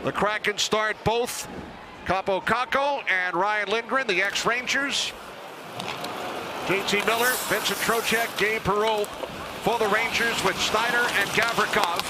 The Kraken start both Capo Caco and Ryan Lindgren, the ex-Rangers. JT Miller, Vincent Trocheck, Gabe Perreault for the Rangers with Snyder and Gavrikov.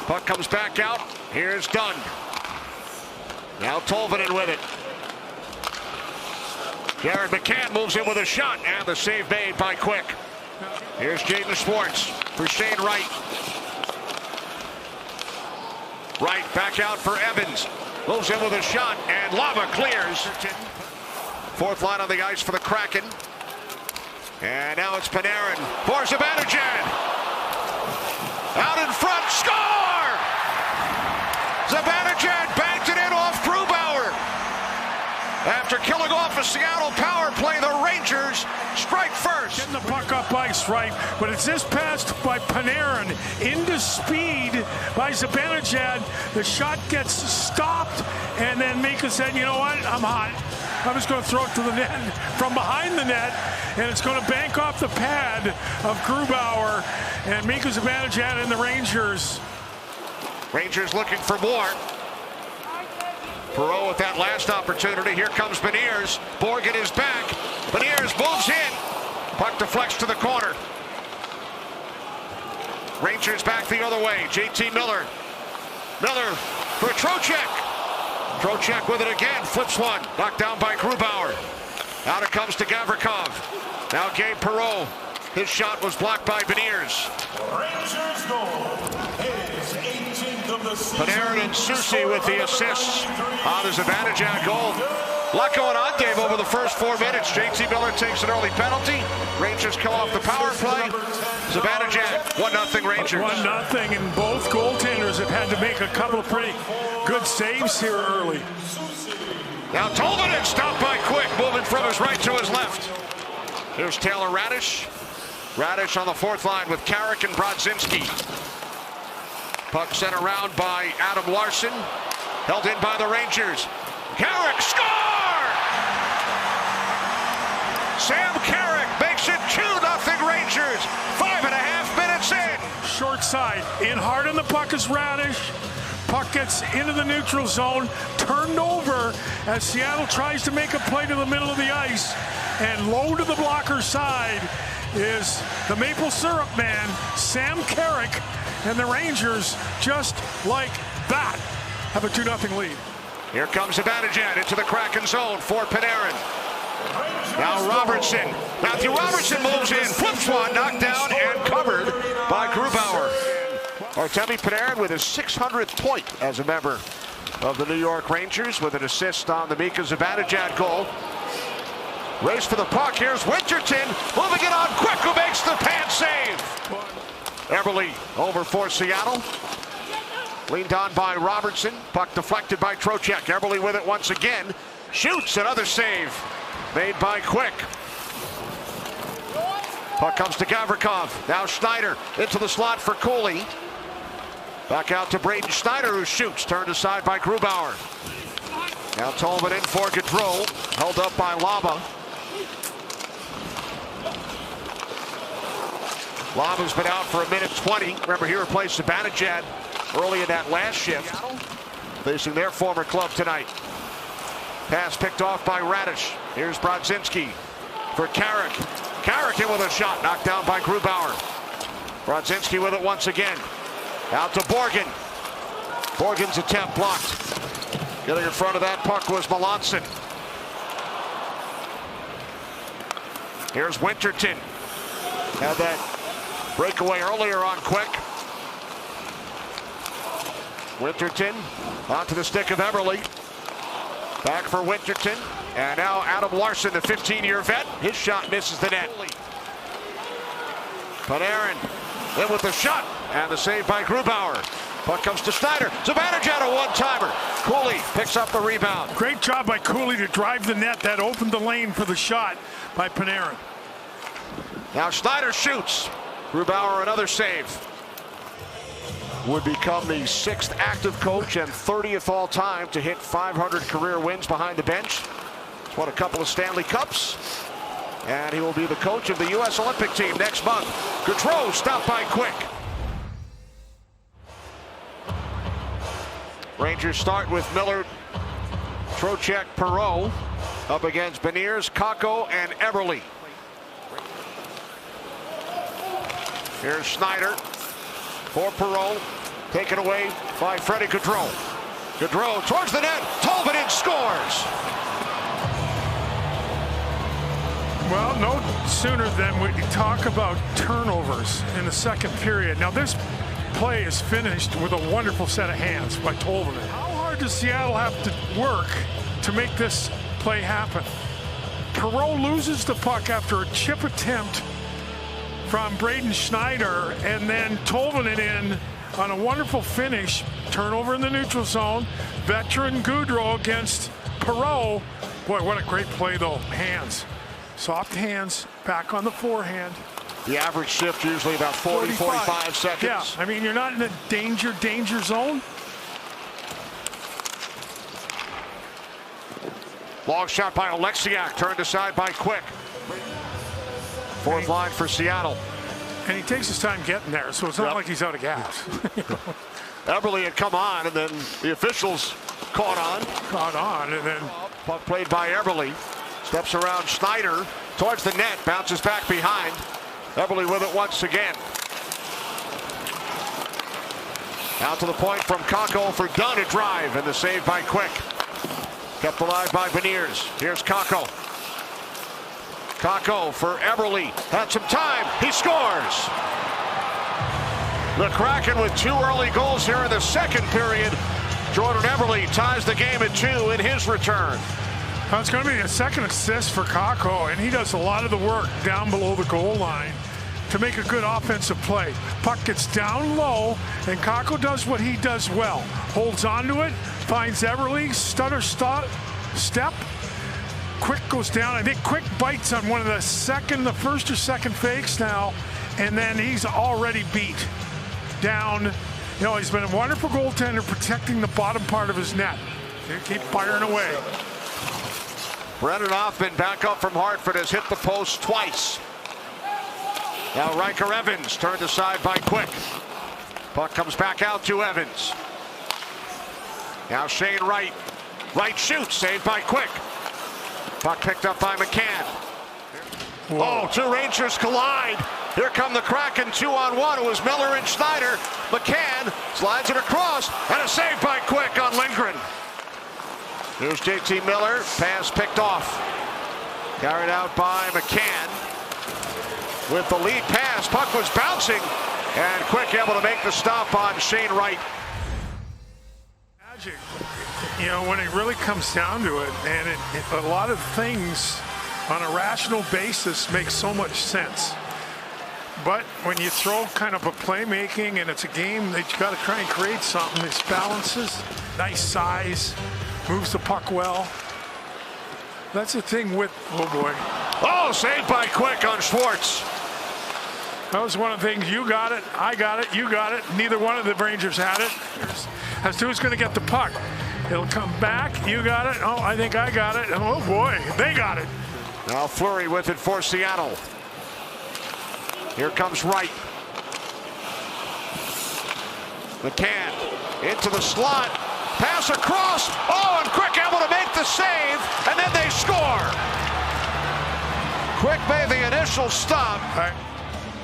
Puck comes back out. Here's Dunn. Now Tolvanen with it. Jared McCann moves in with a shot, and the save made by Quick. Here's Jaden Schwartz for Shane Wright. Wright back out for Evans. Moves in with a shot, and Lava clears. Fourth line on the ice for the Kraken. And now it's Panarin for Zibanejad. Out in front, score! Zibanejad banked it in off Grubauer. After killing off a Seattle power play, the Rangers strike first. Getting the puck up ice, right? But it's this pass by Panarin into speed by Zibanejad. The shot gets stopped, and then Mika said, you know what, I'm hot. I'm just going to throw it to the net from behind the net, and it's going to bank off the pad of Grubauer, and Mika Zibanejad and the Rangers. Rangers looking for more. Perreault with that last opportunity. Here comes Beniers. Borgen is back. Beniers moves in. Puck deflects to the corner. Rangers back the other way. JT Miller. Miller for Trocheck. Trocheck with it again. Flips one. Knocked down by Grubauer. Out it comes to Gavrikov. Now Gabe Perreault. His shot was blocked by Beniers. Rangers goal is 18th of the season. Panarin and Soucy with the assists on the Zibanejad goal. A lot going on, Dave, over the first 4 minutes. JT Miller takes an early penalty. Rangers kill off the power play. Zibanejad, 1-0 Rangers. 1-0, and both goaltenders have had to make a couple of pretty good saves here early. Now Tolvanen stopped by Quick, moving from his right to his left. Here's Taylor Radish. Radish on the fourth line with Carrick and Brodzinski. Puck sent around by Adam Larson. Held in by the Rangers. Carrick, score! Sam Carrick makes it 2-0 Rangers. 5.5 minutes in. Short side, in hard on the puck is Radish. Puck gets into the neutral zone, turned over as Seattle tries to make a play to the middle of the ice. And low to the blocker side is the maple syrup man, Sam Carrick, and the Rangers, just like that, have a 2-0 lead. Here comes Zibanejad into the Kraken zone for Panarin. Now Robertson. Matthew Robertson moves in, flips one, knocked down and covered by Grubauer. Artemi Panarin with his 600th point as a member of the New York Rangers with an assist on the Mika Zibanejad goal. Race for the puck. Here's Winterton moving it on Quick, who makes the pad save. Eberle over for Seattle. Leaned on by Robertson. Puck deflected by Trocheck. Eberle with it once again. Shoots, another save made by Quick. Puck comes to Gavrikov. Now Schneider into the slot for Cooley. Back out to Braden Schneider, who shoots. Turned aside by Grubauer. Now Tolman in for Gaudreau. Held up by Lava. Lava's been out for 1:20. Remember, he replaced Zibanejad early in that last shift. Facing their former club tonight. Pass picked off by Radish. Here's Brodzinski for Carrick. Carrick in with a shot, knocked down by Grubauer. Brodzinski with it once again. Out to Borgen. Borgen's attempt blocked. Getting in front of that puck was Melanson. Here's Winterton. Had that breakaway earlier on Quick. Winterton onto the stick of Eberle. Back for Winterton. And now Adam Larson, the 15-year vet. His shot misses the net. Panarin in with the shot. And the save by Grubauer. Puck comes to Snyder. Zibanejad, a one-timer. Cooley picks up the rebound. Great job by Cooley to drive the net. That opened the lane for the shot by Panarin. Now Snyder shoots. Grubauer, another save. Would become the 6th active coach and 30th all-time to hit 500 career wins behind the bench. He's won a couple of Stanley Cups. And he will be the coach of the U.S. Olympic team next month. Gaudreau stopped by Quick. Rangers start with Miller, Trocheck, Perreault up against Beniers, Kakko, and Eberle. Here's Schneider for Perreault, taken away by Freddie Gaudreau. Gaudreau towards the net, Tolvanen scores. Well, no sooner than we talk about turnovers in the second period. Now this play is finished with a wonderful set of hands by Tolvanen. How hard does Seattle have to work to make this play happen? Perreault loses the puck after a chip attempt from Braden Schneider, and then Tolvanen in on a wonderful finish. Turnover in the neutral zone. Veteran Gaudreau against Perreault. Boy, what a great play though. Hands. Soft hands, back on the forehand. The average shift usually about 45 seconds. Yeah, I mean, you're not in a danger zone. Long shot by Oleksiak, turned aside by Quick. Fourth line for Seattle. And he takes his time getting there, so it's not like he's out of gas. Eberle had come on, and then the officials caught on. And then puck played by Eberle. Steps around Schneider towards the net, bounces back behind. Eberle with it once again. Out to the point from Kakko for Dunn, a drive, and the save by Quick. Kept alive by Beniers. Here's Kakko. Kakko for Eberle. Had some time. He scores. The Kraken with 2 early goals here in the second period. Jordan Eberle ties the game at 2 in his return. Well, it's going to be a second assist for Kakko, and he does a lot of the work down below the goal line to make a good offensive play. Puck gets down low, and Kakko does what he does well. Holds onto it, finds Eberle, stutter step. Quick goes down. I think Quick bites on one of the first or second fakes now, and then he's already beat down. You know, he's been a wonderful goaltender protecting the bottom part of his net. They keep firing away. Brendan Hoffman back up from Hartford has hit the post twice. Now Riker Evans turned aside by Quick. Puck comes back out to Evans. Now Shane Wright. Wright shoots, saved by Quick. Puck picked up by McCann. Whoa. Oh, 2 Rangers collide. Here come the Kraken, 2-on-1. It was Miller and Schneider. McCann slides it across, and a save by Quick on Lindgren. Here's JT Miller, pass picked off. Carried out by McCann. With the lead pass, puck was bouncing, and Quick able to make the stop on Shane Wright. Magic, you know, when it really comes down to it, and a lot of things on a rational basis make so much sense. But when you throw kind of a playmaking and it's a game that you got to try and create something, it's balances, nice size, moves the puck well. That's the thing with, oh boy. Oh, saved by Quick on Schwartz. That was one of the things. You got it, I got it, you got it. Neither one of the Rangers had it. As to who's going to get the puck. It'll come back. You got it. Oh, I think I got it. Oh boy, they got it. Now Fleury with it for Seattle. Here comes Wright. McCann into the slot. Pass across. Oh, and Quick able to make the save, and then they score. Quick made the initial stop,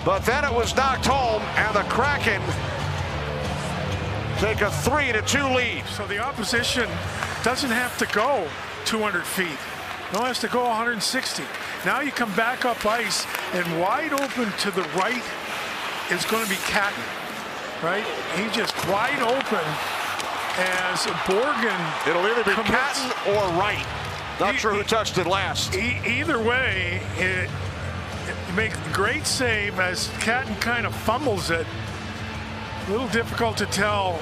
but then it was knocked home, and the Kraken take a 3-2 lead. So the opposition doesn't have to go 200 feet. No, it has to go 160. Now you come back up ice, and wide open to the right is going to be Catton, right? He just wide open as Borgen. It'll either be Catton or Wright. Not sure who touched it last. Either way, it makes a great save as Catton kind of fumbles it. A little difficult to tell.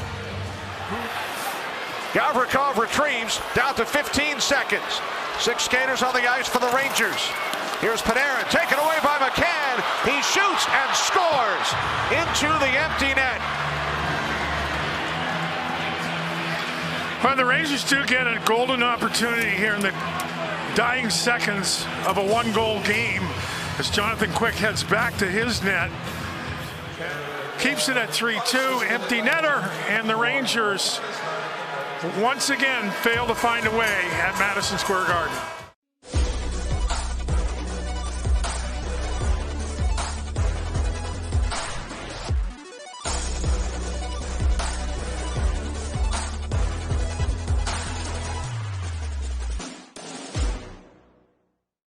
Gavrikov retrieves down to 15 seconds. 6 skaters on the ice for the Rangers. Here's Panarin, taken away by McCann. He shoots and scores into the empty net. Well, the Rangers do get a golden opportunity here in the dying seconds of a 1-goal game as Jonathan Quick heads back to his net. Keeps it at 3-2, empty netter, and the Rangers once again fail to find a way at Madison Square Garden.